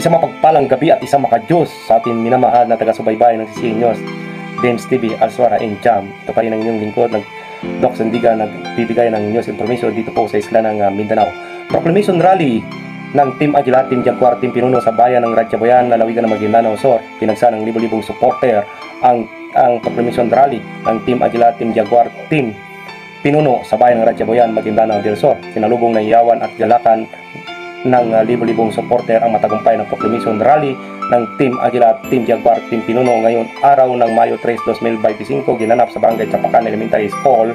Isang mapagpalang gabi at isang makadiyos sa ating minamahal na taga-subaybay ng CC News, James TV, Alsuara and Jam. Ito pa rin ang inyong lingkod, Doc Sandigan, nagbibigay ng news information dito po sa isla ng Mindanao. Proclamation Rally ng Team Aguila, Team Jaguar, Team Pinuno sa bayan ng Ratchaboyan, lalawigan ng Maguindanao Sur. Pinagsa ng libo-libong supporter ang Proclamation Rally ng Team Aguila, Team Jaguar, Team Pinuno sa bayan ng Ratchaboyan, Maguindanao del Sur. Sinalubong ng iyawan at galakan ng libo-libong supporter ang matagumpay ng Proclamation Rally ng Team Aguila, Team Jaguar, Team Pinuno ngayon araw ng Mayo 3, 2025 ginanap sa Barangay Chapacan Elementary School,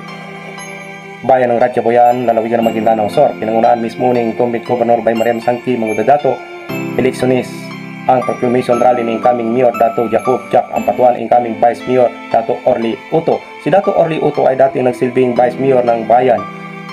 bayan ng Ratchaboyan, lalawigan ng Maguindanao Sur. Pinangunaan mismo ng Incumbent Governor by Mariam Sangki Mangudadato, electionist ang Proclamation Rally ng incoming Mayor Dato Jacob Jack Ampatuan, incoming Vice Mayor Dato Orly Uto. Si Dato Orly Uto ay dating nagsilbing Vice Mayor ng bayan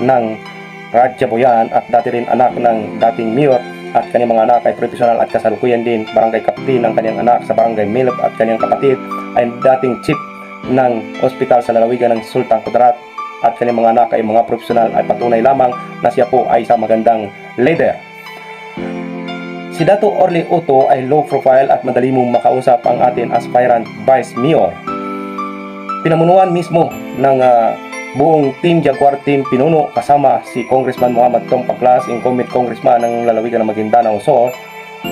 ng Ratchaboyan at dati rin anak ng dating mayor at kanyang mga anak ay profesional at kasalukuyan din barangay captain ng kanyang anak sa barangay Milip at kanyang kapatid ay dating chief ng ospital sa lalawigan ng Sultan Kudarat at kanyang mga anak ay mga profesional ay patunay lamang na siya po ay isang magandang leader. Si Dato Orly Uto ay low profile at madali mong makausap ang ating aspirant Vice Mayor. Pinamunuan mismo ng buong Team Jaguar, Team Pinuno kasama si Congressman Muhammad Tom Paglas, incumbent congressman ng lalawigan ng Maguindanao Sur,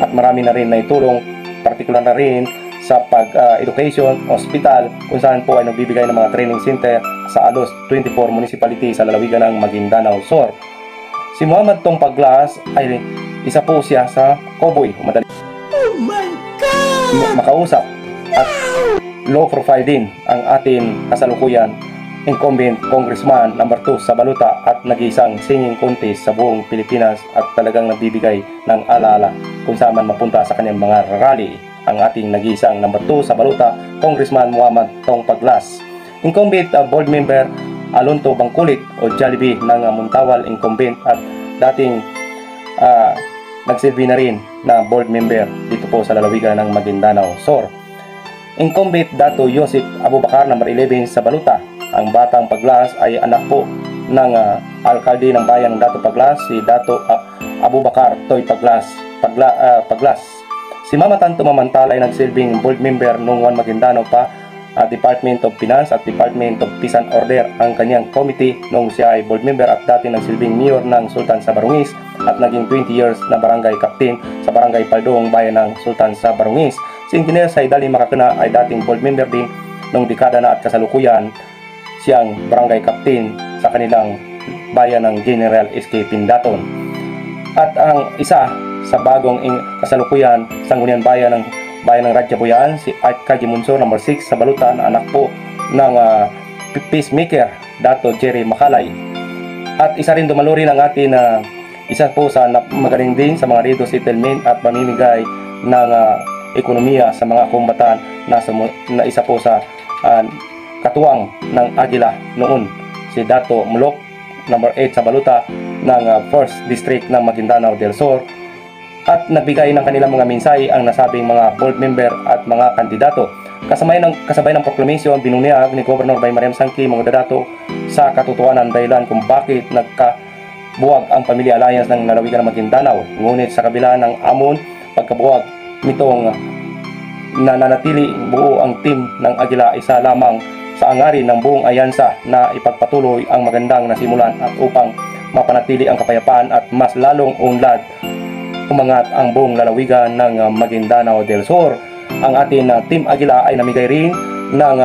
at marami na rin na itulong, partikular na rin sa pag-education, hospital, kung saan po ay nagbibigay ng mga training center sa alos 24 municipality sa lalawigan ng Maguindanao Sur. Si Muhammad Tom Paglas ay isa po siya sa cowboy, madali makausap at low profile din ang ating kasalukuyan incumbent congressman number 2 sa Baluta at nag-iisang singing contest sa buong Pilipinas at talagang nagbibigay ng alaala kung saan man mapunta sa kanyang mga rally. Ang ating nag-iisang number 2 sa Baluta, Congressman Muhammad Tong Paglas. Incumbent board member Alonto Bangkulit o Jollibee ng Muntawal, incumbent at dating nagsilbi na rin na board member dito po sa lalawigan ng Maguindanao Sur. Incumbent Dato Joseph Abubakar number 11 sa Baluta. Ang batang Paglas ay anak po ng alkalde ng bayan ng Dato Paglas, si Dato Abubakar Toy Paglas. Si Mama Tanto Mamantal ay nagsilbing board member noong Maguindanao pa at Department of Finance at Department of Peace and Order ang kanyang committee noong siya ay board member at dati nagsilbing mayor ng Sultan sa Barungis at naging 20 years na barangay captain sa barangay Paldong, bayan ng Sultan sa Barungis. Si Engineer Saidali Makakana ay dating board member din noong dekada na at kasalukuyan siyang barangay captain sa kanilang bayan ng General SK Pindaton. At ang isa sa bagong kasalukuyan sangguniang bayan ng Ratchaboyan, si Art Kaji Munso number 6 sa Baluta na anak po ng peacemaker Dato Jerry Makalay. At isa rin dumalo rin ang atin isa po sa magaling din sa mga redo settlement at mamimigay ng ekonomiya sa mga kumbatan na isa po sa katuwang ng Aguila noon, si Dato Mulok number 8 sa Baluta ng 1st District ng Maguindanao del Sur, at nagbigay ng kanilang mga mensahe ang nasabing mga board member at mga kandidato. Kasabay ng proclamation, binunyag ni Governor by Mariam Sangki Mangudadato sa katotohanan dahilan kung bakit nagkabuwag ang Family Alliance ng lalawigan ng Maguindanao. Ngunit sa kabila ng amon pagkabuwag nitong nananatili buo ang team ng Aguila, isa lamang sa angarin ng buong alyansa na ipagpatuloy ang magandang nasimulan at upang mapanatili ang kapayapaan at mas lalong unlad umangat ang buong lalawigan ng Maguindanao del Sur. Ang ating Team Aguila ay namigay rin ng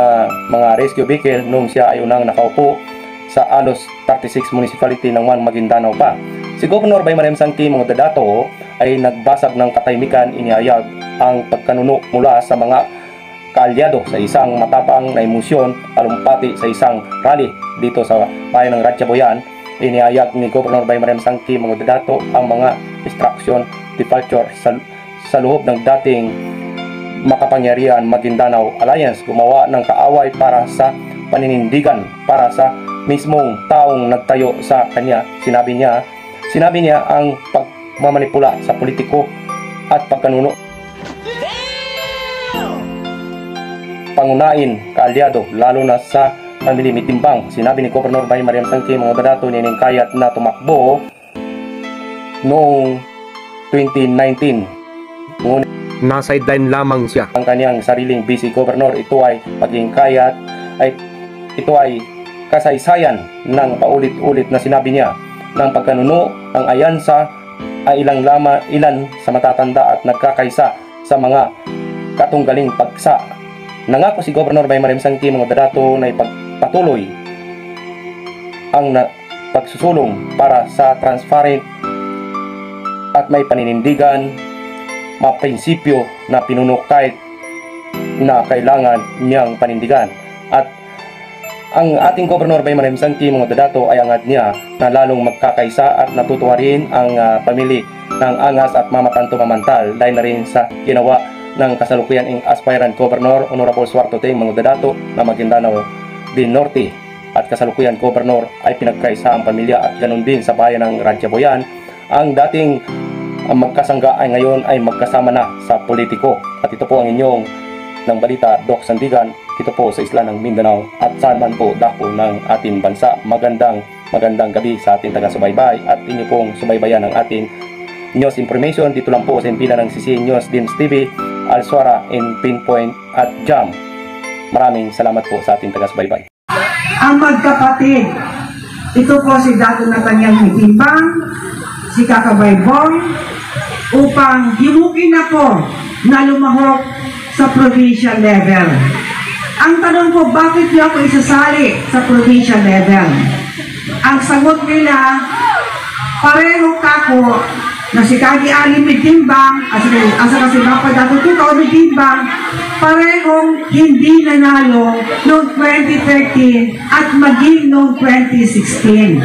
mga rescue vehicle nung siya ay unang nakaupo sa alos 36 municipality ng Maguindanao pa. Si Governor by Mariam Sangki Mangudadato ay nagbasag ng katahimikan, inihayag ang pagkanuno mula sa mga kaalyado sa isang matapang na emosyon talumpati sa isang rally dito sa bayan ng Ratchaboyan. Inihayag ni Governor by Mariam Sangki Mangudadato ang mga distraction, departure sa loob ng dating makapangyarihan Maguindanao Alliance, gumawa ng kaaway para sa paninindigan para sa mismong taong nagtayo sa kanya. Sinabi niya ang pagmamanipula sa politiko at pagkanuno pangunain kaalyado lalo na sa family mitimbang. Sinabi ni Governor by Mariam Sangki Mangudadato niningkayat na tumakbo noong 2019 ngunit na-sideline lamang siya. ang kanyang sariling vice governor. Ito ay maging kayat, ito ay kasaysayan ng paulit-ulit na sinabi niya ng pagkanuno ang alyansa ay ilan sa matatanda at nagkakaisa sa mga katunggaling pagsa. Nangako si Governor Baymar M. Sangki mga dadato na ipagpatuloy ang pagsusulong para sa transparent at may paninindigan, prinsipyo na pinuno kahit na kailangan niyang panindigan. At ang ating Governor Baymar M. Sangki mga dadato ay angad niya na lalong magkakaisa at natutuwa rin ang pamilya ng Angas at Mamatanto Mamantal dahil na rin sa ginawa ng kasalukuyan aspirant Governor Honorable Suarto Teng mga dadato na Maguindanao del Norte at kasalukuyan Governor ay pinagkaisa ang pamilya at ganun din sa bayan ng Ratchaboyan. Ang dating magkasangga ay ngayon ay magkasama na sa politiko. At ito po ang inyong ng balita, Doc Sandigan, ito po sa isla ng Mindanao at saan man po dako ng ating bansa. Magandang gabi sa ating taga-subaybay at inyo pong subaybayan ng ating news information dito lang po sa impila ng CC News, Dims TV, Alsuara, in Pinpoint at Jam. Maraming salamat po sa ating taga-subaybay. Ang magkapatid, ito po si Dato Nathaniel Hitimbang, si Kakabay Bong, upang himukin ako na lumahok sa provincial level. Ang tanong ko, bakit niyo ako isasali sa provincial level? Ang sagot nila, pareho kako na si Kagi Ali Mitimbang, asa kasi Bapa Dato Tukaw Mitimbang, parehong hindi nanalo noong 2013 at maging noong 2016.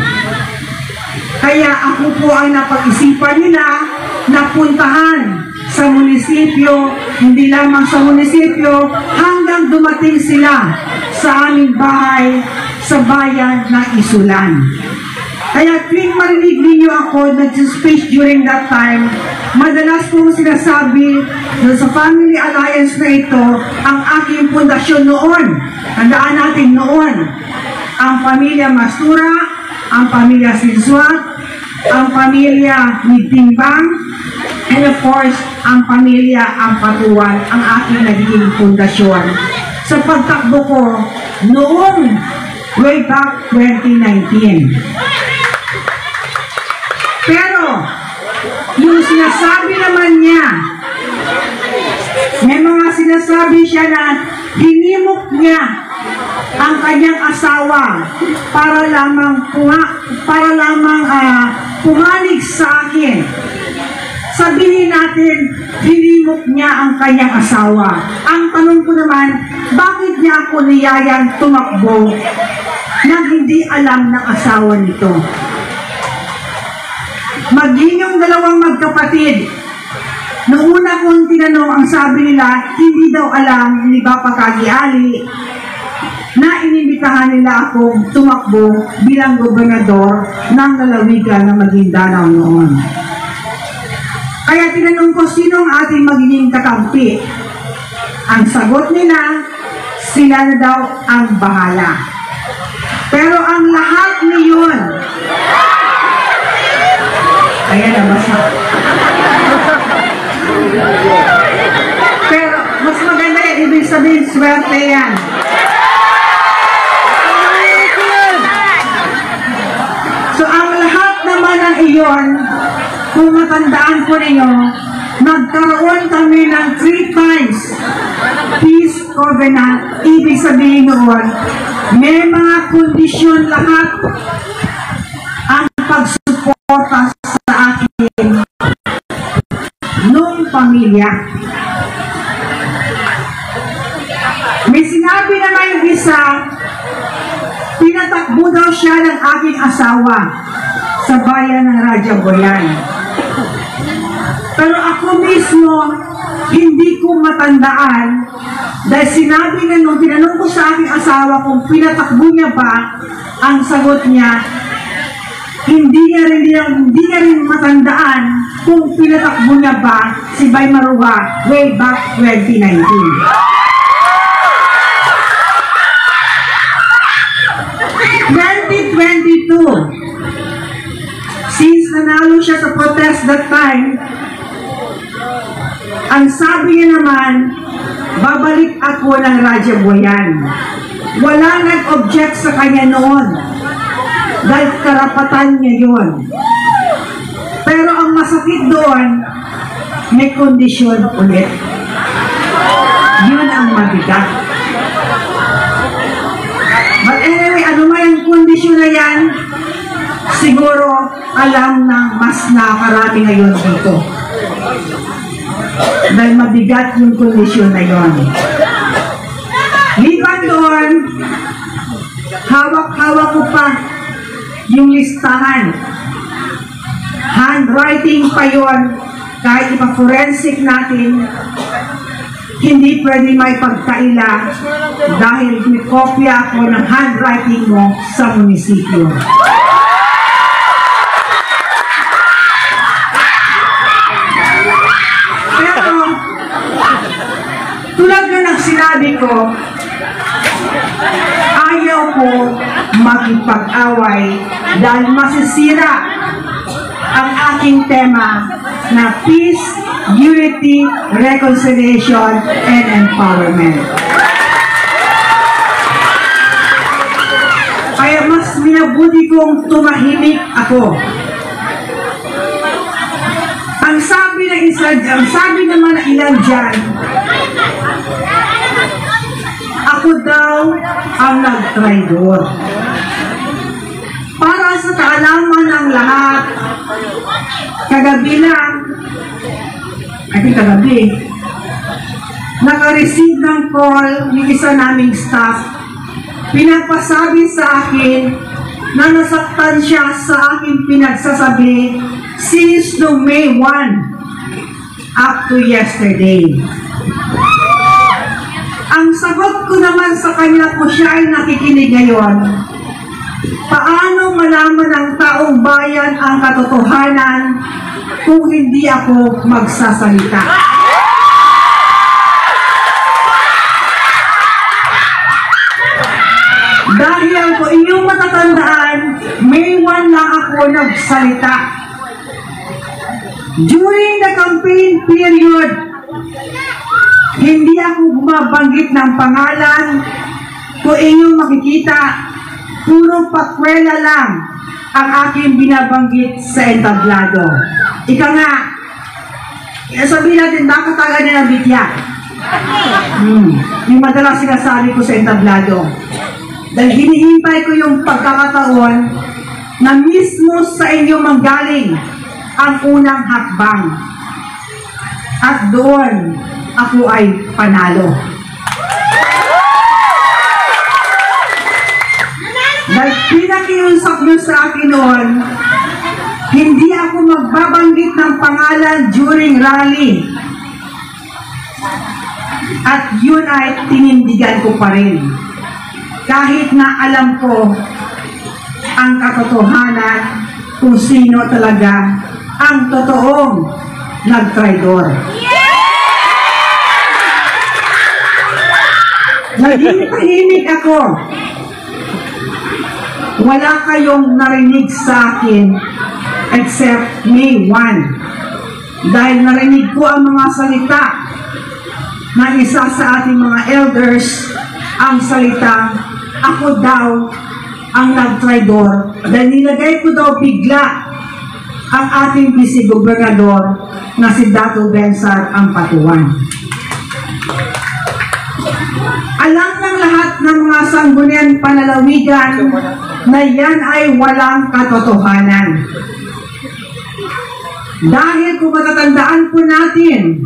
Kaya ako po ay napag-isipan nila na puntahan sa munisipyo, hindi lamang sa munisipyo, hanggang dumating sila sa aming bahay sa bayan ng Isulan. Kaya tuwing marinig ninyo ako nag-speech during that time, madalas kong sinasabi na sa Family Alliance na ito, ang aking pundasyon noon, tandaan natin noon, ang pamilya Mastura, ang pamilya Sinswat, ang pamilya Mitimbang, and of course, ang pamilya Ampatuan, ang aking naging pundasyon. Sa pagtakbo ko noong way back 2019. Pero, yung sinasabi naman niya, may mga sinasabi siya na hinimok niya ang kanyang asawa para lamang pumalig sa akin. Sabihin natin, hinimok niya ang kanyang asawa. Ang tanong ko naman, bakit niya ako niyayang tumakbo nang hindi alam ng asawa nito? Maging yung dalawang magkapatid, noong una kong tinanong, ang sabi nila, hindi daw alam ni Bapa Kagi Ali na inimbitahan nila akong tumakbo bilang gobernador ng lalawigan ng Maguindanao noon. Kaya tinanong ko, sino ang ating magiging kakampi? Ang sagot nila, sila na daw ang bahala. Pero ang lahat niyon, ayan na basa. Pero mas maganda yan, ibig sabihin, swerte yan. So ang lahat naman ng iyon, kung matandaan ko ninyo, nagkaroon kami ng 3 times peace covenant. Ibig sabihin noon, may mga kondisyon lahat ang pagsuporta sa akin nung pamilya. May sinabi naman yung isa, pinatakbo daw siya ng aking asawa sa bayan ng Ratchaboyan. Pero ako mismo, hindi ko matandaan dahil sinabi na nung tinanong ko sa aking asawa kung pinatakbo niya ba, ang sagot niya, hindi niya rin matandaan kung pinatakbo niya ba si Bay Maruwa way back 2019. Since nanalo siya sa protest that time, Ang sabi niya naman, babalik ako ng Radyo Buyan. Wala nag-object sa kanya noon dahil karapatan niya yun. Pero ang masakit doon, may kondisyon ulit. Yun ang mabigat. But anyway, ano man ang kondisyon na yan, siguro alam ng mas nakarami ngayon dito. Dahil mabigat yung kondisyon na yun. Liban doon, hawak-hawak ko pa yung listahan. Handwriting pa yun, kahit ipa-forensic natin, hindi pwede may pagkaila dahil may kopya ako ng handwriting mo sa munisipyo. Pero, tulad na sinabi ko, ayaw ko makipag-away dahil masisira ang aking tema na peace, unity, reconciliation, and empowerment. Kaya mas minabuti kong tumahimik ako. Ang sabi naman ng ilan dyan, ako daw ang nag-traidor. Para sa kaalaman ng lahat, kagabi lang, naka-receive ng call yung isa naming staff, pinapasabi sa akin na nasaktan siya sa aking pinagsasabi since no May 1 up to yesterday. Ang sagot ko naman sa kanya kung siya ay nakikinig ngayon, paano malaman ng taong bayan ang katotohanan kung hindi ako magsasalita? Dahil kung inyong matatandaan, May 1 lang ako nagsalita. During the campaign period, hindi ako bumabanggit ng pangalan. Kung inyong makikita, puro pakwela lang ang aking binabanggit sa entablado. Ika nga, sabihin natin, nakataga nila ng bitya. Yung madalas sinasabi ko sa entablado. Dahil hinihintay ko yung pagkakataon na mismo sa inyo manggaling ang unang hakbang. At doon, ako ay panalo. Dahil pinakiusap nyo sa akin noon, hindi ako magbabanggit ng pangalan during rally. At yun ay tinindigan ko pa rin. Kahit na alam ko ang katotohanan kung sino talaga ang totoong nagtraidor. Naging tahimik ako. Wala kayong narinig sa akin except May 1. Dahil narinig ko ang mga salita ng isa sa ating mga elders, ang salita, ako daw ang nagtraidor. Dahil nilagay ko daw bigla ang ating vice-gobernador na si Dato Bensar Ampatuan. Alam ng lahat ng mga sanggunian panalawigan na yan ay walang katotohanan. Dahil kung matatandaan po natin,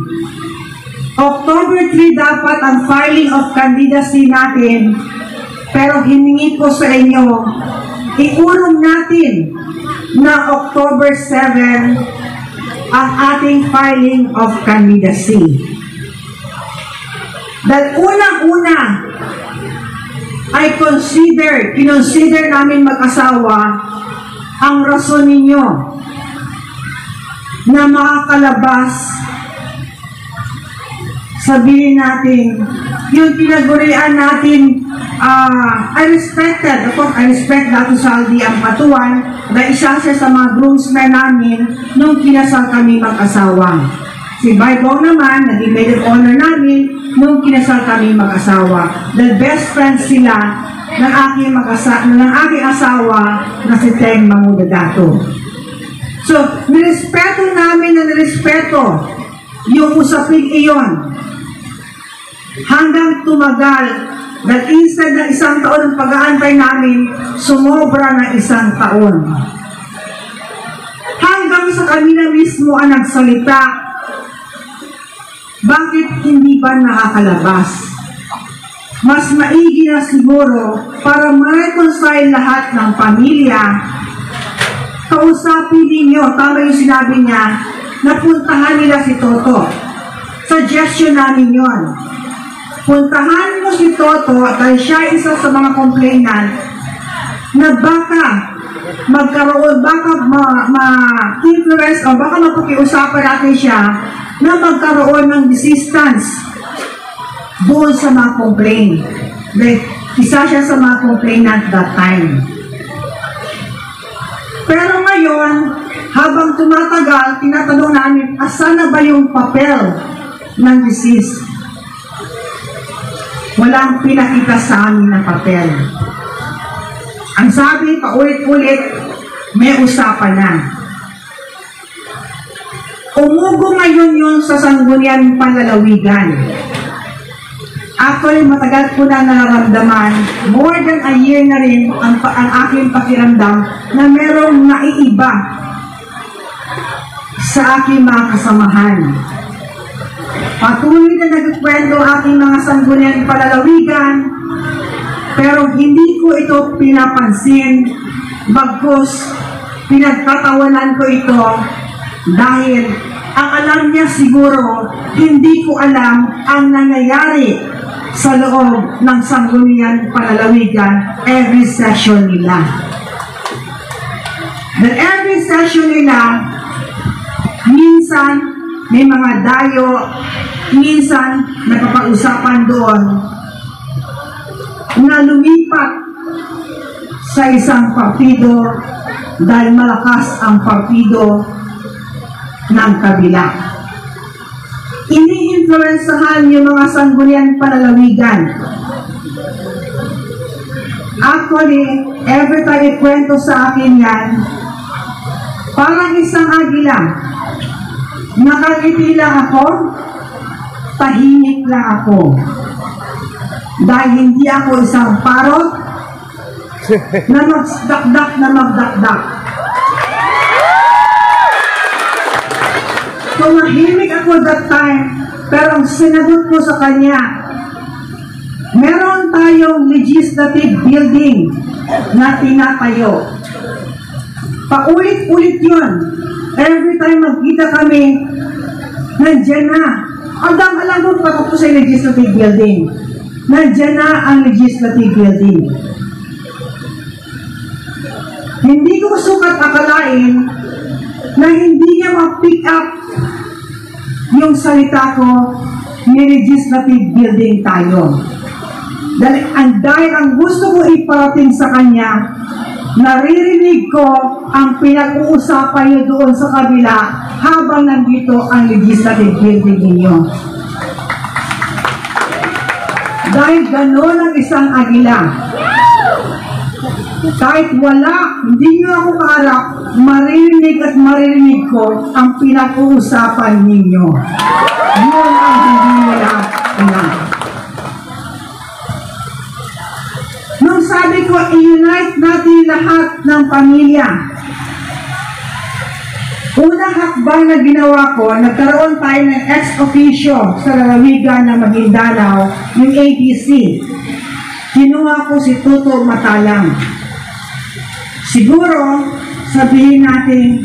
October 3 dapat ang filing of candidacy natin, pero hiningi ko sa inyo, iurong natin na October 7 ang ating filing of candidacy. Dahil unang-una ay kinonsider namin mag-asawa ang rason ninyo na makakalabas, sabihin natin, yung tinagurian natin, I respect Dato Saldi Ampatuan na isa siya sa mga groomsmen namin nung kinasal kami mag-asawa. Si Baybong naman, naging maid of honor namin nung kinasal kami mag-asawa. The best friends sila ng aking asawa na si Teng Mangudadato. So, nirespeto namin na nirespeto yung usaping iyon hanggang tumagal dahil instead na 1 taon ang pag-aantay namin, sumobra na 1 taon. Hanggang sa kami na mismo ang nagsalita, bakit hindi ba nakakalabas? Mas maigi na siguro para ma-reconcile lahat ng pamilya. Kausapin ninyo, tama yung sinabi niya, napuntahan nila si Toto. Suggestion namin yun. Puntahan mo si Toto dahil siya isa sa mga complainant na baka magkaroon, baka ma-influence o baka mapakiusapan natin siya na magkaroon ng resistance doon sa mga complaint. Like, isa siya sa mga complainant that time. Pero ngayon, habang tumatagal, tinatanong namin, asan na ba yung papel ng deceased? Walang pinakita sa amin ng papel. Ang sabi, paulit-ulit, may usapan na. Umugo ngayon yun sa Sangguniang Panlalawigan. Actually, matagal ko na nararamdaman, more than a year na rin ang aking pakiramdam na merong naiiba sa aking mga kasamahan. Patuloy na nagkwento aking mga Sangguniang Panlalawigan, pero hindi ko ito pinapansin, bagkus pinagtatawanan ko ito dahil ang alam niya siguro, hindi ko alam ang nangyayari sa loob ng Sangguniang Panlalawigan every session nila. Then every session nila, minsan may mga dayo, minsan napapag-usapan doon na lumipat sa isang partido dahil malakas ang partido ng kabila. Ini-influensahan yung mga Sangguniang Panlalawigan. Actually, every time ikwento sa akin yan, parang isang agila. Nakangiti lang ako, tahimik lang ako. Dahil hindi ako isang parot na magdakdak na magdakdak. Tumahimik ako that time, pero ang sinagot ko sa kanya, meron tayong legislative building na tinatayo. Paulit-ulit yun. Every time magkita kami, nandiyan na. Hanggang alam mo pa ko sa legislative building. Nandiyan na ang legislative building. Hindi ko sukat akalain na hindi niya ma-pick up yung salita ko, may legislative building tayo. Dahil ang gusto ko iparating sa kanya, naririnig ko ang pinag-uusapan niyo doon sa kabila habang nandito ang legislative building ninyo. Dahil gano'n ang isang agila. Kahit wala, hindi niyo ako kaharap, maririnig ko ang pinag-uusapan ninyo. Yun ang hindi nila pinag. Nung sabi ko, i-unite natin lahat ng pamilya. Unang hakbang na ginawa ko, nagkaroon tayo ng ex-officio sa lalawigan ng Maguindanao, yung ABC. Kinuha ko si Tuto Matalang. Siguro, sabihin natin,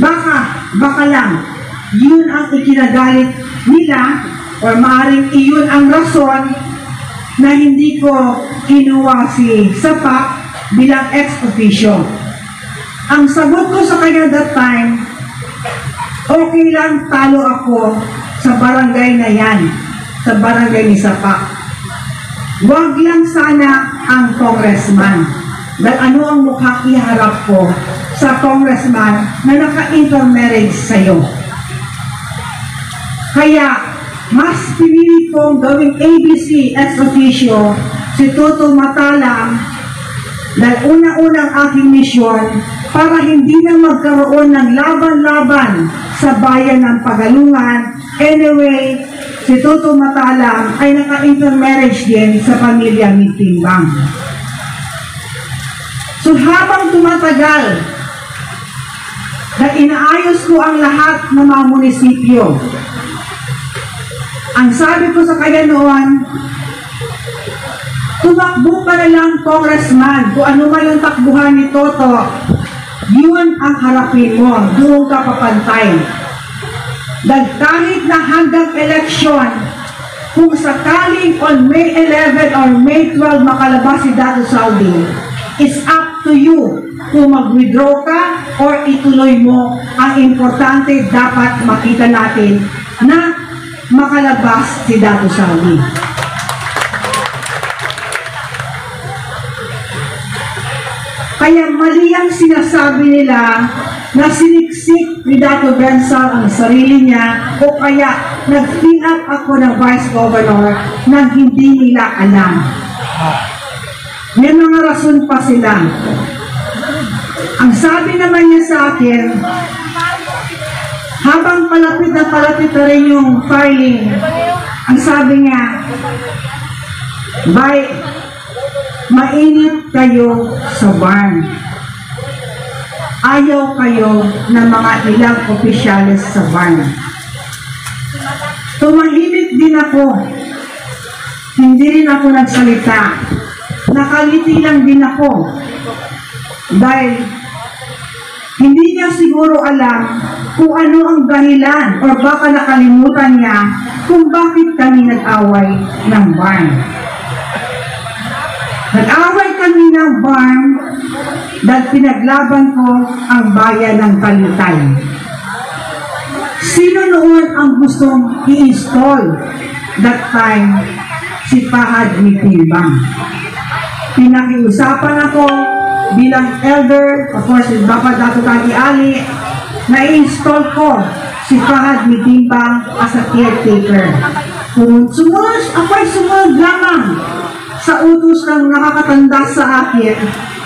baka lang, yun ang ikinagalit nila, o maaaring iyon ang rason na hindi ko kinuha si Sapak bilang ex-officio. Ang sagot ko sa kanya that time, okay lang talo ako sa barangay na yan, sa barangay ni Sapak. Huwag lang sana ang congressman. Dahil ano ang mukha iharap ko sa congressman na naka-intermarriage sa'yo? Kaya, mas pinili kong gawing ABC ex officio si Toto Matalang dahil unang-unang aking misyon para hindi na magkaroon ng laban-laban sa bayan ng Pagalungan. Anyway, si Toto Matalang ay naka-intermarriage din sa pamilya ni Timbang. So habang tumatagal na inaayos ko ang lahat ng mga munisipyo, ang sabi ko sa kanya noon, tumakbo ka na lang, congressman. Kung ano man yung takbuhan ni Toto, yun ang harapin mo. Doon ka papantay. Dahil kahit na hanggang eleksyon, kung sakaling on May 11 or May 12 makalabas si Dato Saldi, it's up to you kung mag-withdraw ka or ituloy mo. Ang importante, dapat makita natin na makalabas si Dato Saldi. Kaya mali ang sinasabi nila na siniksik ni Dato Bensal ang sarili niya o kaya nag-fill up ako ng Vice Governor nang hindi nila alam. May mga rason pa sila. Ang sabi naman niya sa akin, habang palapit na rin yung filing, ang sabi niya, mainit kayo sa barn. Ayaw kayo ng mga ilang opisyales sa barn. Tumahimik din ako. Hindi rin ako nagsalita. Nakaliti lang din ako. Dahil hindi niya siguro alam kung ano ang dahilan o baka nakalimutan niya kung bakit kami nag-away ng barn. Nag-away kami ng barn dahil pinaglaban ko ang bayan ng Talitay. Sino noon ang gustong i-install that time? Si Fahad ni Timbang. Pinakiusapan ako bilang elder, of course, si Bapa Dato Kati Ali, na i-install ko si Fahad ni Timbang as a caretaker. Kung sumunod, ako ay sumunod lamang sa utos ng nakakatanda sa akin,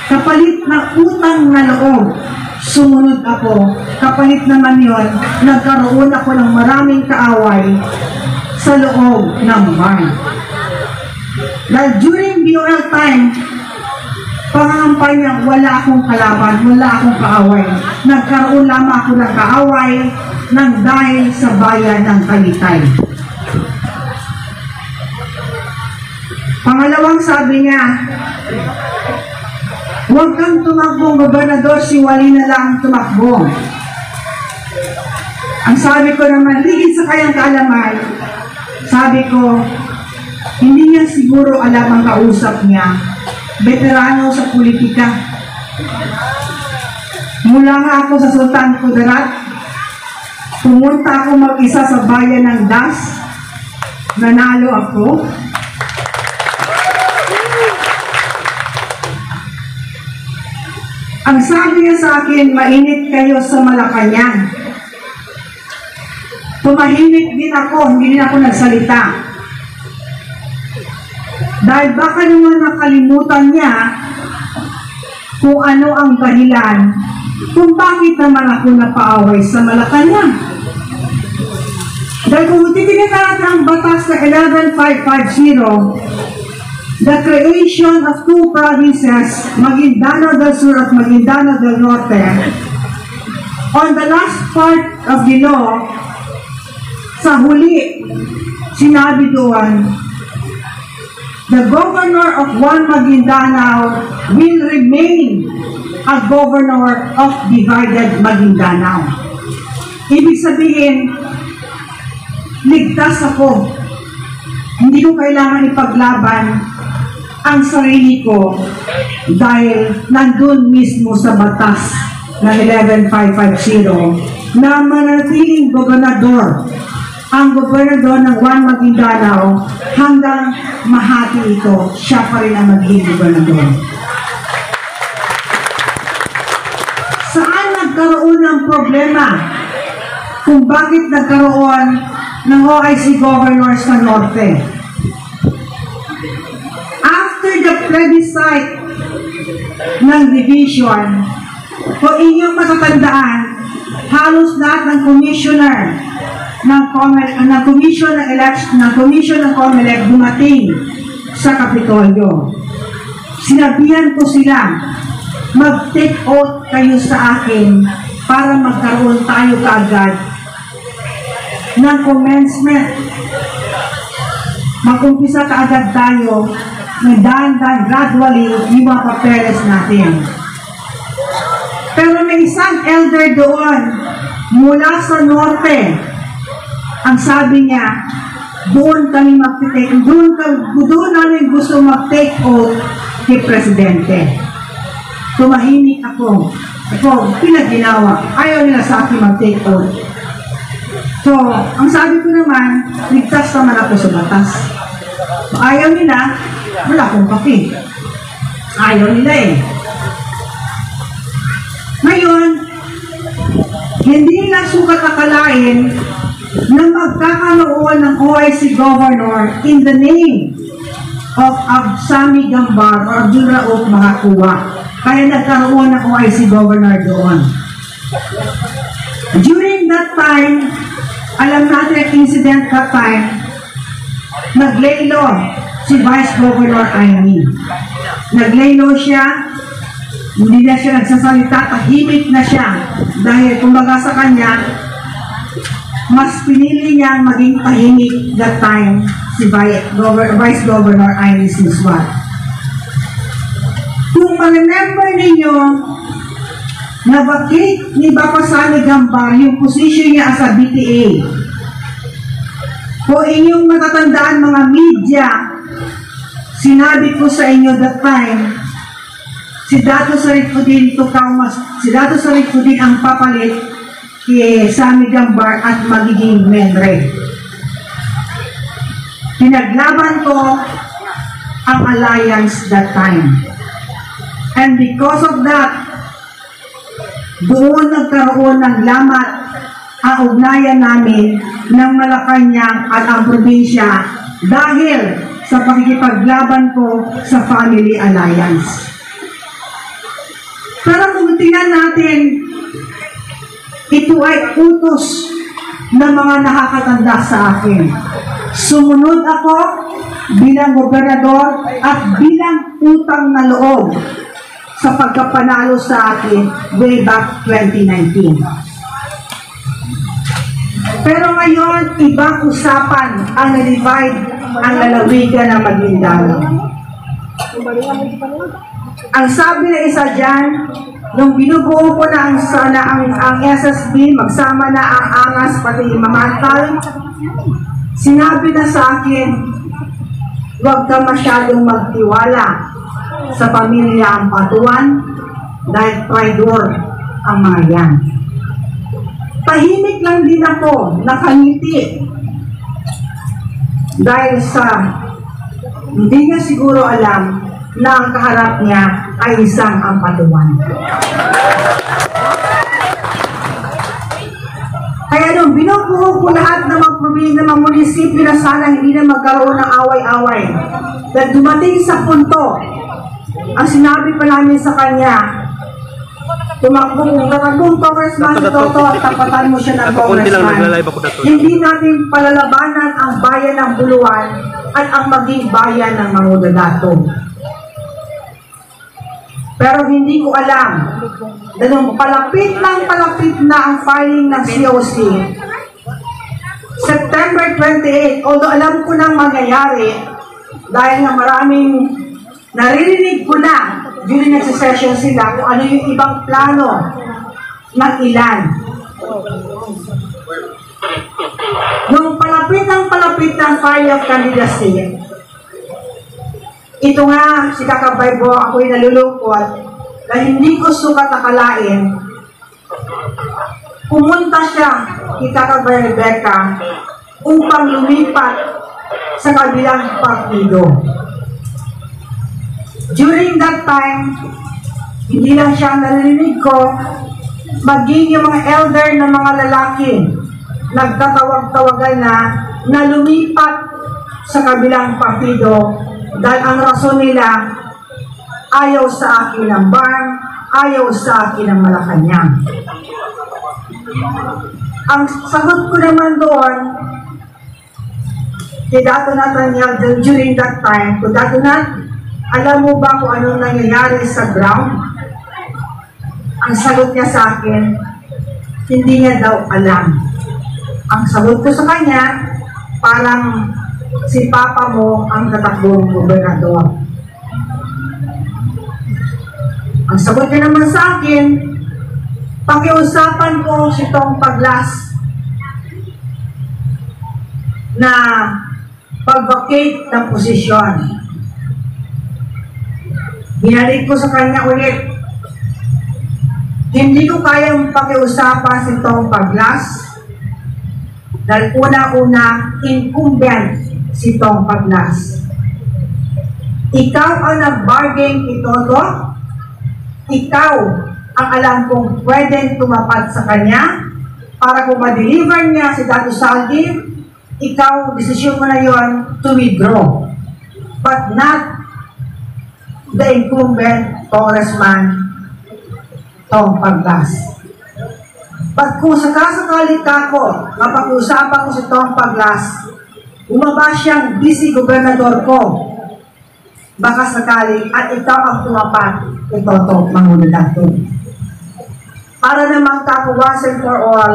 kapalit na utang na loob, sumunod ako. Kapalit naman yon, nagkaroon ako ng maraming kaaway sa loob ng barn. Dahil during BOL time, pangampanya, wala akong kalaban, wala akong kaaway. Nagkaroon lamang ako ng kaaway nang dahil sa bayan ng Talitay. Pangalawang sabi niya, huwag kang tumakbo, gobernador, si Wali na lang tumakbo. Ang sabi ko naman, higit sa kayang kaalaman, sabi ko, hindi niya siguro alam ang kausap niya. Veterano sa politika. Mula nga ako sa Sultan Kudarat, pumunta ako mag-isa sa bayan ng Das, nanalo ako. Ang sabi niya sa akin, mainit kayo sa Malacanang. Tumahimik din ako, hindi din ako nagsalita. Dahil baka naman nakalimutan niya kung ano ang dahilan kung bakit naman ako napaaway sa Malacanang. Dahil kung titignan natin ang batas na 11550, the creation of two provinces, Maguindanao del Sur at Maguindanao del Norte, on the last part of the law, sa huli, sinabi doon, the governor of one Maguindanao will remain a governor of divided Maguindanao. Ibig sabihin, ligtas ako. Hindi ko kailangan ipaglaban ang sarili ko dahil nandun mismo sa batas na 11550 na manatiling gobernador ang gobernador ng One Maguindanao hanggang mahati ito, siya pa rin ang magiging gobernador. Saan nagkaroon ng problema? Kung bakit nagkaroon ng OIC Governor sa Norte. After the plebiscite ng division, kung inyong matatandaan, halos lahat ng commissioner ng commission ng election, ng commission ng COMELEC dumating sa Kapitolyo. Sinabihan ko sila, mag-take oath kayo sa akin para magkaroon tayo kaagad ng commencement. Mag-umpisa kaagad tayo na dahan-dahan gradually yung mga papeles natin. Pero may isang elder doon mula sa Norte. Ang sabi niya, doon kami mag-take, doon namin gusto mag-take oath kay Presidente. Tumahimik ako. Pinaginawa. Ayaw nila sa akin mag-take oath. So, ang sabi ko naman, ligtas naman ako sa batas. So, ayaw nila, wala akong kapi. Ayaw nila eh. Ngayon, hindi nila sukat akalain na magkakaroon ng OIC Governor in the name of Absami Gambar or Abdul Rauf Mahakuwa. Kaya nagkaroon ng OIC Governor doon. During that time, alam natin ang incident that time, naglaylo si Vice Governor Amy. Naglaylo siya, hindi na siya nagsasalita, tahimik na siya. Dahil kumbaga sa kanya, mas pinili niya maging tahimik that time si Vice Governor Amy Sinswat. Kung ma-remember ninyo, nabakit ni Bapasani Gambar yung position niya as a BTA. Kung inyong matatandaan mga media, sinabi ko sa inyo that time, si Dato Sarifudin ang papalit kay Sami Gambar at magiging Menre. Pinaglaban ko ang alliance that time. And because of that, doon nagkaroon ng lamat ang ugnayan namin ng Malacanang at ang probinsya dahil sa pakikipaglaban ko sa Family Alliance. Pero kung tingnan natin, ito ay utos ng mga nakakatanda sa akin. Sumunod ako bilang gobernador at bilang utang na loob sa pagkapanalo sa akin way back 2019. Pero ngayon, ibang usapan ang na-divide ang lalawigan ng Maguindanao. Ang sabi na isa dyan, nung binubuo ko na ang SSB, magsama na ang ANGAS pati yung mga tal, sinabi na sa akin, huwag ka masyadong magtiwala sa pamilya ang Patuan dahil traidor ang mga yan. Tahimik lang din ako, nakangiti dahil sa hindi niya siguro alam na ang kaharap niya ay isang ang Patuan. Kaya nung binubuo ko lahat ng mga probinsya, ng mga munisipyo na sana hindi na magkaroon ng away-away, dahil dumating sa punto, ang sinabi pa namin sa kanya, tumakbong congressman si Toto at tapatan mo siya ng congressman. Hindi natin palalabanan ang bayan ng Buluan at ang maging bayan ng Mangudadato. Pero hindi ko alam na nung palapit na ang filing ng COC, September 28, although alam ko nang mangyayari, dahil nga maraming naririnig ko na during nagsisession sila kung ano yung ibang plano ng ilan. Nung palapit ng file of candidacy, ito nga, si Kakabaybo, ako'y nalulungkot dahil hindi ko sukat akalain. Pumunta siya kay Kakabay Rebecca upang lumipat sa kabilang partido. During that time, hindi lang siya narinig ko, maging yung mga elder na mga lalaki nagtatawag-tawagan na lumipat sa kabilang partido dahil ang rason nila ayaw sa akin ng BARM, ayaw sa akin ng Malacanang. Ang sagot ko naman doon kay Dato Nathaniel during that time, kung Dato Nat, alam mo ba kung anong nangyayari sa ground? Ang sagot niya sa akin, hindi niya daw alam. Ang sagot ko sa kanya, parang si Papa mo ang tatakbong gobernador. Ang sagot niya naman sa akin, pakiusapan ko si Tong Paglas na pag-vacate ng posisyon. Binalik ko sa kanya ulit, hindi ko kayang pakiusapan si Tong Paglas dahil una-una incumbent si Tong Paglas. Ikaw ang nag-bargain ito. Ikaw ang alam kong pwedeng tumapat sa kanya para kung ma-deliver niya si Dato Saldi, ikaw, desisyon mo na yon to withdraw. But not the incumbent Congressman Tong Paglas. But kung sakasakali kako, mapag-uusapan ko si Tong Paglas, umaba siyang vice-gobernador ko, baka sakali at ikaw ang tumapat kay Toto Mangulo-Dato. Para namang kakuwasan for all,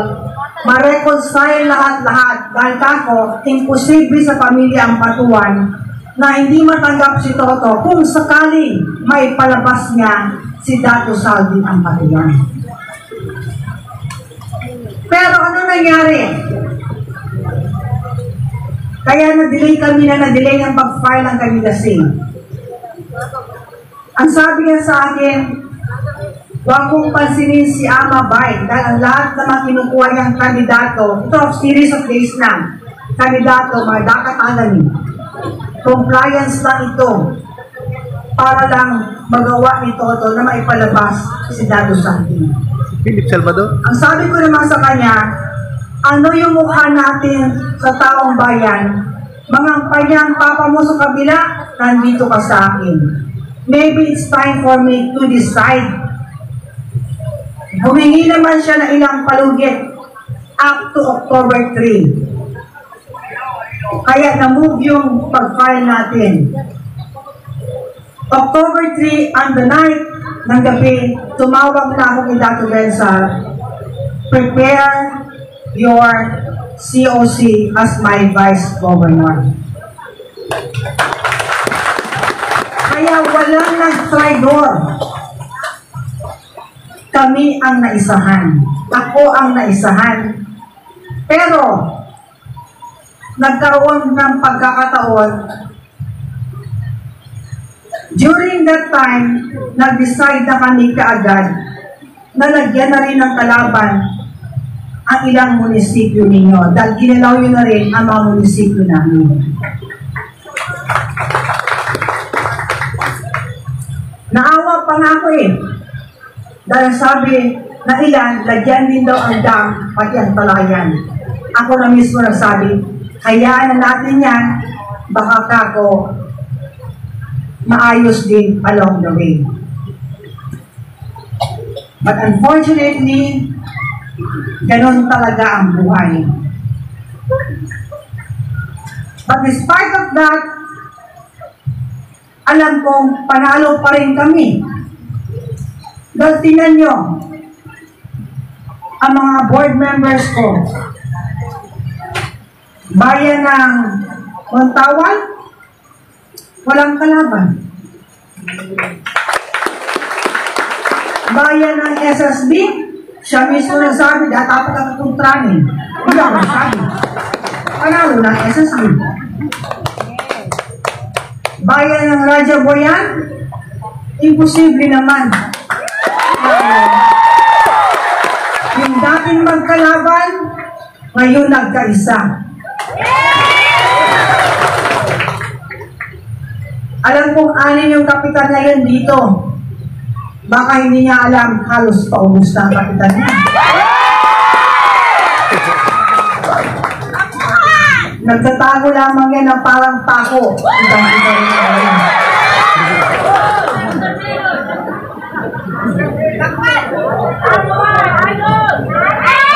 ma-reconcile lahat-lahat dahil kako, imposible sa pamilya ang patuan na hindi matanggap si Toto kung sakaling may palabas niya si Dato Saldi ang patuan. Pero ano nangyari? Kaya na-delay kami ng pag-file ng kandidacy. Ang sabi niya sa akin, huwag kong pansinin si Ama Bay dahil ang lahat naman kinukuha niyang kandidato, ito series of days na, kandidato, mga dakatalan, compliance lang ito para lang magawa ni Toto na maipalabas si Dato Saldi. Philip Salvador? Ang sabi ko naman sa kanya, ano yung mukha natin sa taong bayan? Mga kanyang papa mo sa kabila, nandito ka sa akin. Maybe it's time for me to decide. Humingi naman siya na ilang palugit up to October 3. Kaya na-move yung pag-file natin. October 3, on the night ng gabi, tumawag na ako ni Dato Bensal, prepare your COC as my Vice Governor. Kaya walang nag-trigor. Kami ang naisahan. Ako ang naisahan. Pero, nagkaroon ng pagkakataon, during that time, nag-decide na kami kaagad na lagyan na rin ng kalaban ang ilang munisipyo ninyo dahil ginalaw yun na rin ang mga munisipyo namin. Naawa pa nga ako dahil sabi na ilan, lagyan din daw ang dam, pati ang palayan. Ako na mismo nagsabi, hayaan na natin yan, baka kako maayos din along the way. But unfortunately, ganon talaga ang buhay. But despite of that, alam kong panalo pa rin kami. Dahil tingnan nyo, ang mga board members ko, bayan ng Montawan, walang kalaban. Bayan ng SSB, siya mismo nagsabi, dapat ang kontranin. Hindi ako nagsabi. Panalo ng SSB. Bayan ng Raja Boyan, imposible naman. Yung dating magkalaban, ngayon nagkaisa. Alam kong anin yung kapitan ngayon dito. Baka hindi niya alam, halos paubos na ang kapitan niya. Nagtatago lamang yan ng parang tako. Kitang-kita rin yan.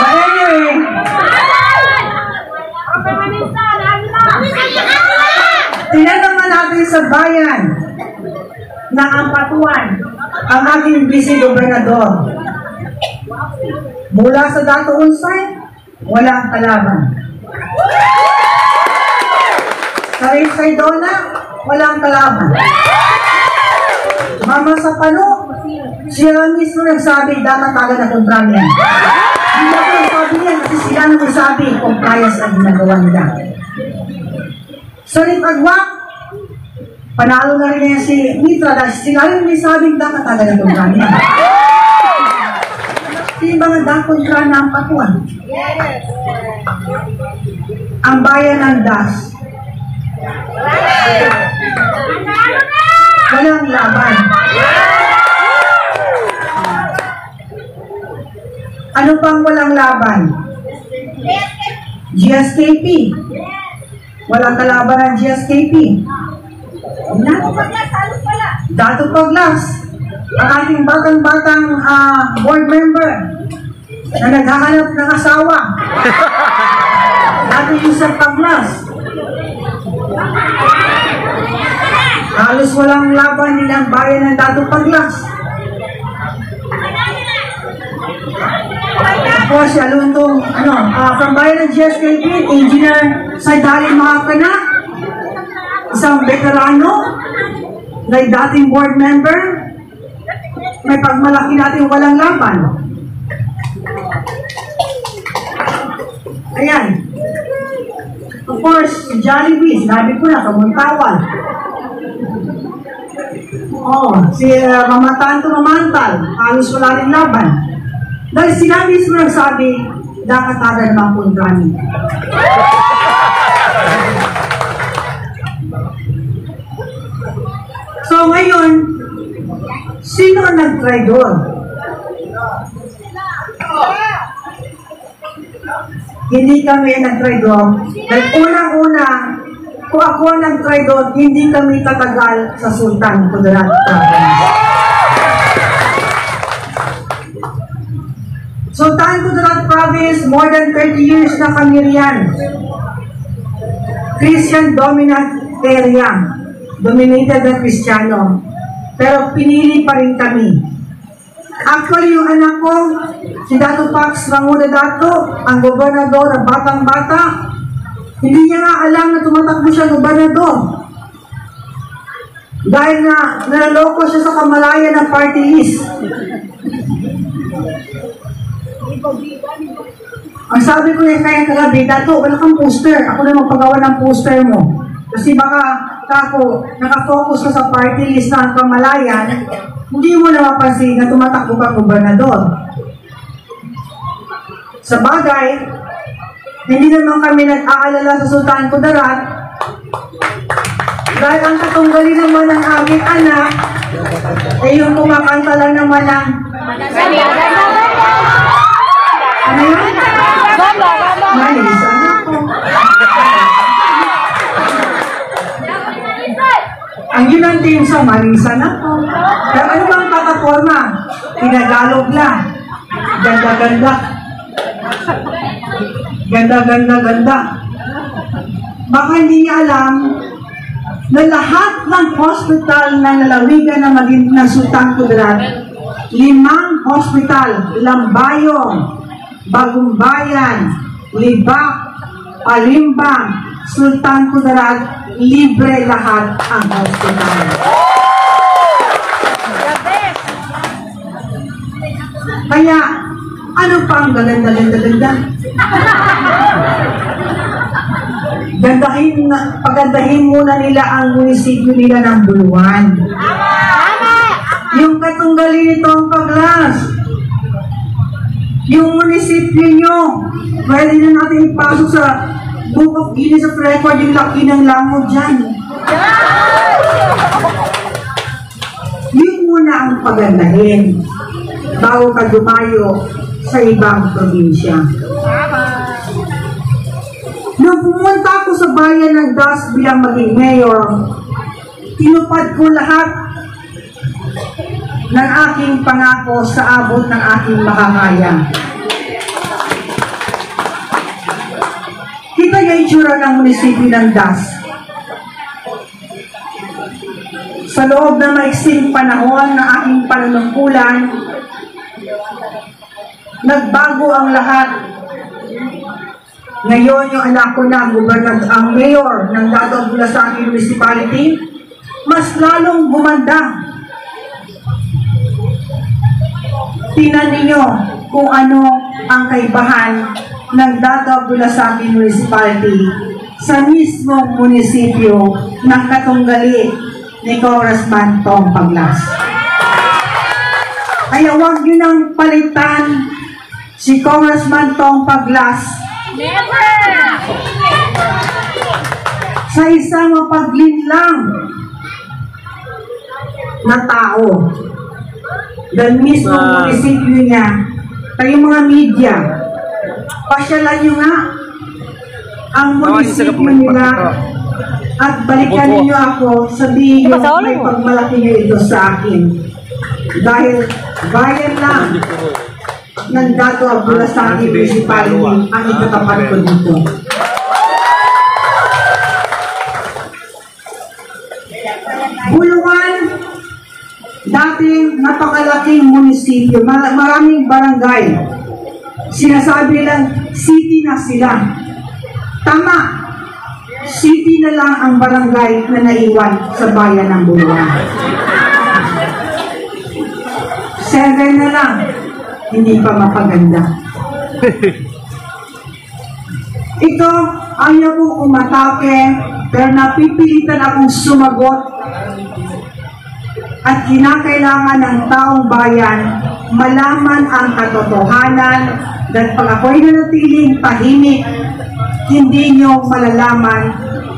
But anyway, tingnan naman natin sa bayan na Ampatuan ang ating vice-gobernador. Mula sa Dato Unsay, walang kalaban. Sa Rizal Dona, walang kalaban. Mama sa Pano, siya mismo nagsabi, dapat talaga na kontra niya. Hindi ako nagsabi niya kasi sila nagsabi kung kaya sa ginagawa nila. Sa Ritagwak, panalo na rin niya si Mitra dahil sila rin nagsabing dapat talaga na kontra niya. Yung mga dakontra ng Patuan. Ang bayan ng Das. Walang laban. Ano pang walang laban? GSKP. Walang kalaban ng GSKP. Dato Paglas. Ang ating batang-batang board member na naghahanap ng asawa. Dato Yusef Paglas. Halos walang laban nilang bayan ng Dato Paglas. Tapos si Aluntong, from bayan ng GSKP, Engineer Saidali Makakana, isang veterano, na dating board member, may pagmalaki natin walang laban. Ayan. Of course, si Jollibee, sinabi ko na, Kamuntawan. Si Mama Tanto Mamantal, halos wala rin laban. Dahil sila mismo nagsabi, dapat tagal naman kontrani. So ngayon, sino ang nag-traidor? Hindi kami nag-traidor. Dahil unang-una, kung ako ang nag-traidor, hindi kami tatagal sa Sultan Kudarat Province. Sultan Kudarat Province, more than 30 years na kami riyan. Christian dominant area. Dominated na Kristiyano. Pero pinili pa rin kami. Actually, yung anak ko, si Dato Pax Ranguna Dato, ang gobernador na batang-bata, hindi niya nga alam na tumatakbo siya gobernador. Dahil na naloko siya sa kamalayan ng party list. Ang sabi ko niya kaya kagabi, Dato, wala kang poster. Ako na magpagawa ng poster mo. Kasi baka kako, nakafocus ka sa party list ng kamalayan, hindi mo na mapansin na tumatakbo ka gobernador. Sa bagay, hindi naman kami nag-aalala sa Sultan Kudarat dahil ang katunggali naman ng aming anak ay yung kumakanta lang naman ng ano yun? Malis, ano po? Ang yun ang team sa Marisa na po. Pero ano bang plataforma? Tinagalog lang. Ganda-ganda. Ganda-ganda-ganda. Baka hindi niya alam na lahat ng hospital na nalawigan na maging na Sultan Kudarat, 5 hospital, Lambayong, Bagong Bayan, Libak, Palimbang, Sultan Kudarat, libre lahat ang hospital. Kaya, ano pa ang gaganda-ganda-ganda? Pagandahin muna nila ang munisipyo nila ng Buluan. Yung katunggali nito ang Paglas. Yung munisipyo nyo, pwede na natin ipasok sa Book of Guinness of Record yung laki ng lamog dyan. Yun muna ang pagandahin bago ka dumayo sa ibang probinsya. Nung pumunta ako sa bayan ng Das bilang maging mayor, tinupad ko lahat ng aking pangako sa abot ng aking makakaya. Kita yung itsura ng munisipyo ng Das. Sa loob ng maiksing panahon ng aking panunungkulan, nagbago ang lahat. Ngayon, yung anak ko na ang mayor ng Dato Bulasaki Municipality, mas lalong gumanda. Tingnan ninyo kung ano ang kaibahan ng Dato Bulasaki Municipality sa mismong munisipyo ng katunggali ni Congressman Tong Paglas. Kaya huwag nyo nang palitan si Congressman Tong Paglas sa isang mapaglinlang na tao. Dahil mismo munisipyo niya, kayong mga media, pasyalan nyo nga ang munisipyo nila at balikan ninyo ako, sabihin nyo, may pagmalaki nyo ito sa akin. Dahil bayan lang ng Dato Bulasaki Municipality ang itatapat ko dito. Buluan, dating napakalaking munisipyo, maraming barangay. Sinasabi lang, city na sila. Tama, city na lang ang barangay na naiwan sa bayan ng Buluan. 7 na lang, hindi pa mapaganda. Ito, ayaw ko umatake, pero napipilitan akong sumagot at kinakailangan ng taong bayan malaman ang katotohanan dahil pag ako'y nanatiling tahimik, hindi nyo malalaman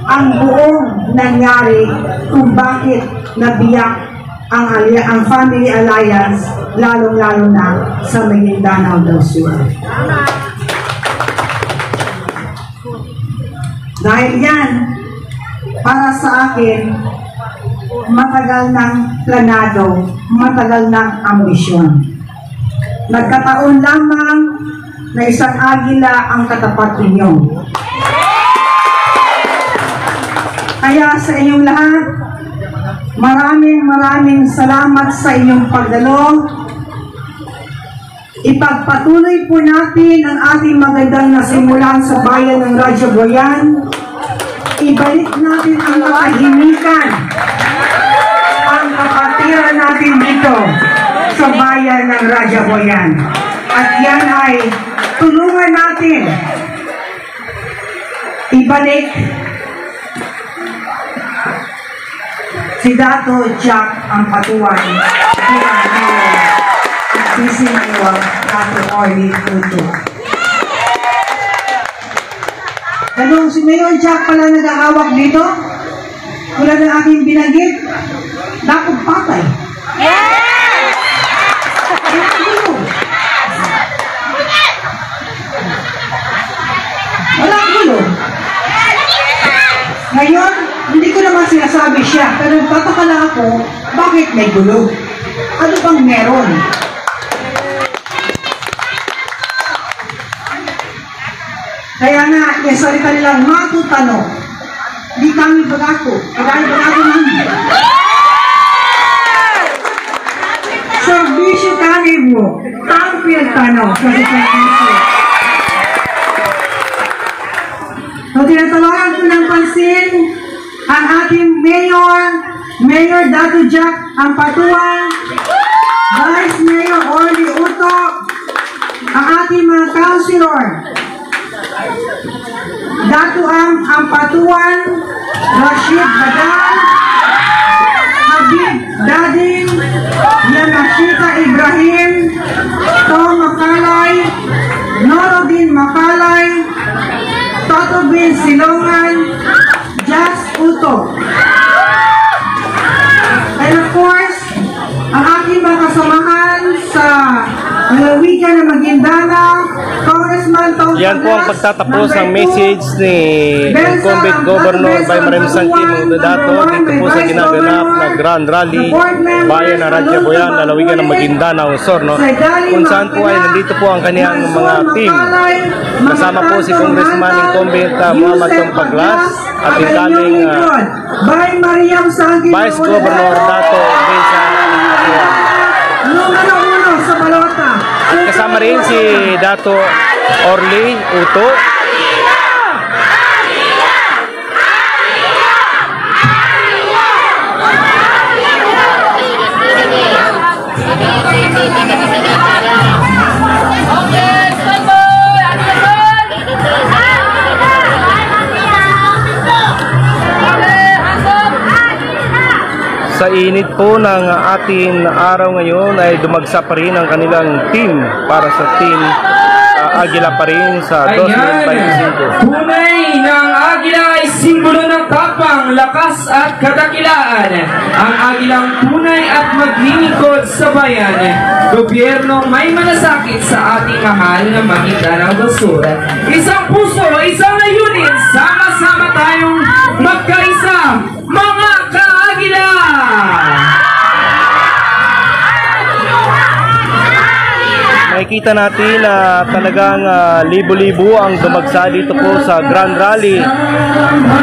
ang buong nangyari kung bakit nabiyak ang Family Alliance, lalong-lalo na sa Maguindanao del Sur. Dahil yan, para sa akin, matagal ng planado, matagal ng ambisyon. Nagkataon lamang na isang agila ang katapat ninyo. Kaya sa inyong lahat, maraming salamat sa inyong pagdalo. Ipagpatuloy po natin ang ating magandang nasimulan sa bayan ng Rajaboyan. Ibalik natin ang katahimikan, ang kapatiran natin dito sa bayan ng Rajaboyan. At yan ay tulungan natin ibalik si Dato Jack ang patuan bilang mayor at Vice Mayor Dato Orly Tuto. Ganun, si Mayor Jack pala nag-ahawak dito. Wala na aking binanggit. Dapat patay. Walang gulo. Ngayon, hindi ko naman sinasabi siya, pero nagtataka lang ako, bakit may gulo? Ano bang meron? Kaya nga, yung salita nilang matutano, di kami bagato, kagaya bagato namin. Servisyo kami mo, tampil tano, kasi servisyo. So, tinatawagan ko ng pansin ang ating Mayor Dato Jack ang patuan, Vice Mayor Orly Uto, ang ating mga councilor, Dato ang patuan, Rashid Badal, Habib Dading, Yamashita Ibrahim, Tom Makalay, Norodin Makalay, Toto Bin Silongan, Jas Uto. And of course, ang aking mga kasamahan sa lalawigan ng Maguindanao, Congressman Yan po ang pagtatapos ng message ni Incumbent Governor Baymarim Sangki Mangudadato dito po sa ginaganap na Grand Rally Bayan ng Radya Boyan, lalawigan ng Maguindanao Sur, no? Kung saan po ay nandito po ang kaniyang mga team. Kasama po si Congressman Incumbent Muhammad Tompaglas at incoming Vice Governor Dato Besa. Numero 1 sa balota. At kasama rin si Dato Orly Uto. Sa init po ng ating araw ngayon ay dumagsa pa rin ang kanilang team para sa team Agila pa rin sa 2025. Tunay ng Agila ay simbolo ng tapang, lakas at kadakilaan. Ang Agilang tunay at maglilingkod sa bayan. Gobyernong may malasakit sa ating mahal na Maguindanao del Sur. Isang puso, isang layunin, sama-sama tayong magkaisa, mga ka-Agila! Makikita natin na talagang libo-libo ang dumagsa dito po sa Grand Rally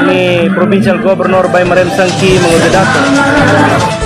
ni Provincial Governor Baymarim Sangki Mangudadato.